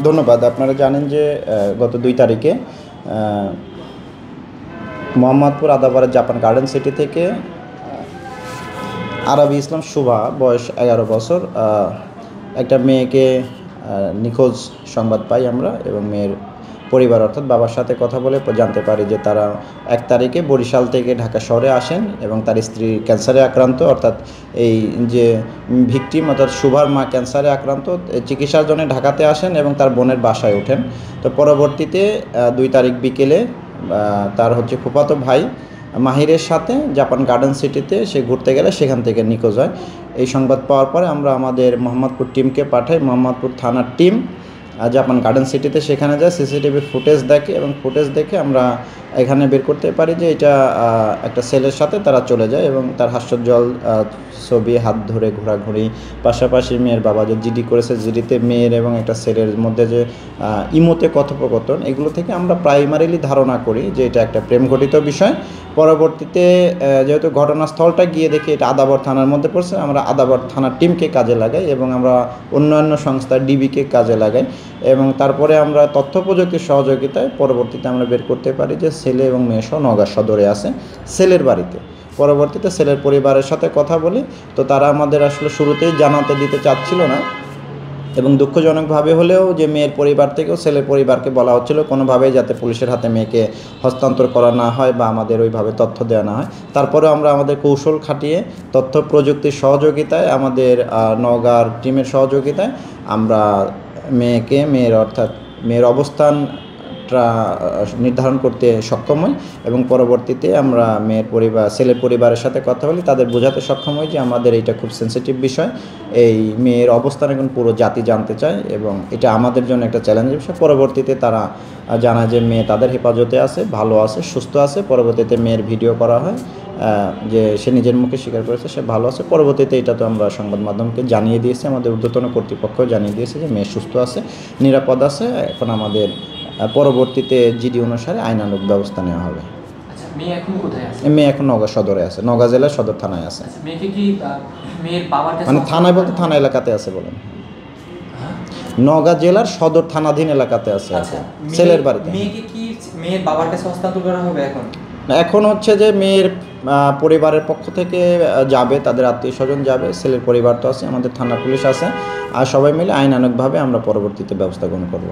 ধন্যবাদ। আপনারা জানেন যে গত ২ তারিখে মোহাম্মদপুর আদাবরের জাপান গার্ডেন সিটি থেকে আরাবী ইসলাম শুভা বয়স ১১ বছর একটা মেয়েকে নিখোঁজ সংবাদ পাই আমরা, এবং মেয়ের পরিবার অর্থাৎ বাবার সাথে কথা বলে জানতে পারি যে তারা ১ তারিখে বরিশাল থেকে ঢাকা শহরে আসেন এবং তার স্ত্রী ক্যান্সারে আক্রান্ত, অর্থাৎ এই যে ভিকটিম অর্থাৎ শুভার মা ক্যান্সারে আক্রান্ত, চিকিৎসার জন্য ঢাকাতে আসেন এবং তার বোনের বাসায় ওঠেন। তো পরবর্তীতে ২ তারিখ বিকেলে তার ফুফাতো ভাই মাহিরের সাথে জাপান গার্ডেন সিটিতে সে ঘুরতে গেলে সেখান থেকে নিখোঁজ হয়। এই সংবাদ পাওয়ার পরে আমরা আমাদের মোহাম্মদপুর টিমকে পাঠাই। মোহাম্মদপুর থানার টিম জাপান গার্ডেন সিটিতে সেখানে যায়, সিসিটিভির ফুটেজ দেখে এবং ফুটেজ দেখে আমরা এখানে বের করতে পারি যে এটা একটা ছেলের সাথে তারা চলে যায় এবং তার হাস্যোজ্জ্বল ছবি, হাত ধরে ঘোরাঘুরি, পাশাপাশি মেয়ের বাবা যে জিডি করেছে, জিডিতে মেয়ের এবং একটা ছেলের মধ্যে যে ইমোতে কথোপকথন, এগুলো থেকে আমরা প্রাইমারিলি ধারণা করি যে এটা একটা প্রেম ঘটিত বিষয়। পরবর্তীতে যেহেতু ঘটনাস্থলটা গিয়ে দেখি এটা আদাবর থানার মধ্যে পড়ছে, আমরা আদাবর থানার টিমকে কাজে লাগাই এবং আমরা অন্যান্য সংস্থা ডিবিকে কাজে লাগাই এবং তারপরে আমরা তথ্য প্রযুক্তির সহযোগিতায় পরবর্তীতে আমরা বের করতে পারি যে ছেলে এবং মেয়ে সহ নওগাঁ সদরে আছে ছেলের বাড়িতে। পরবর্তীতে ছেলের পরিবারের সাথে কথা বলি, তো তারা আমাদের আসলে শুরুতেই জানাতে দিতে চাচ্ছিল না এবং দুঃখজনকভাবে হলেও যে মেয়ের পরিবার থেকেও ছেলের পরিবারকে বলা হচ্ছিল কোনোভাবেই যাতে পুলিশের হাতে মেয়েকে হস্তান্তর করা না হয় বা আমাদের ওইভাবে তথ্য দেওয়া না হয়। তারপরেও আমরা আমাদের কৌশল খাটিয়ে তথ্য প্রযুক্তির সহযোগিতায়, আমাদের নওগাঁর টিমের সহযোগিতায় আমরা মেয়ের অর্থাৎ মেয়ের অবস্থানটা নির্ধারণ করতে সক্ষম হই এবং পরবর্তীতে আমরা ছেলের পরিবারের সাথে কথা বলি, তাদের বোঝাতে সক্ষম হই যে আমাদের এটা খুব সেন্সিটিভ বিষয়, এই মেয়ের অবস্থান এখন পুরো জাতি জানতে চায় এবং এটা আমাদের জন্য একটা চ্যালেঞ্জের বিষয়। পরবর্তীতে তারা জানায় যে মেয়ে তাদের হেফাজতে আছে, ভালো আছে, সুস্থ আছে। পরবর্তীতে মেয়ের ভিডিও করা হয় যে সে নিজের মুখে স্বীকার করেছে সে ভালো আছে। পরবর্তীতে এটা তো আমরা সংবাদ মাধ্যমকে জানিয়ে দিয়েছি, আমাদের ঊর্ধ্বতন কর্তৃপক্ষ জানিয়ে দিয়েছে যে মেয়ে সুস্থ আছে, নিরাপদ আছে। এখন আমাদের পরবর্তীতে জিডি অনুসারে আইনানুগ ব্যবস্থা নেওয়া হবে। মেয়ে এখন কোথায় আছে? মেয়ে এখন নওগাঁ সদরে আছে, নওগাঁ জেলার সদর থানায় আছে। মেয়েকে কি মেয়ের বাবার কাছে, মানে থানায় বলতে থানা এলাকাতে আছে বলেন, নওগাঁ জেলার সদর থানাধীন এলাকাতে আছে ছেলের বাড়িতে। মেয়েকে কি মেয়ের বাবার কাছে হস্তান্তর করা হবে এখন? এখন যে মেয়ের পরিবারের পক্ষ থেকে যাবে, তাদের আত্মীয় স্বজন যাবে, ছেলের পরিবার তো আছে, আমাদের থানা পুলিশ আছে, আর সবাই মিলে আইনানুগভাবে আমরা পরবর্তীতে ব্যবস্থা গ্রহণ করব।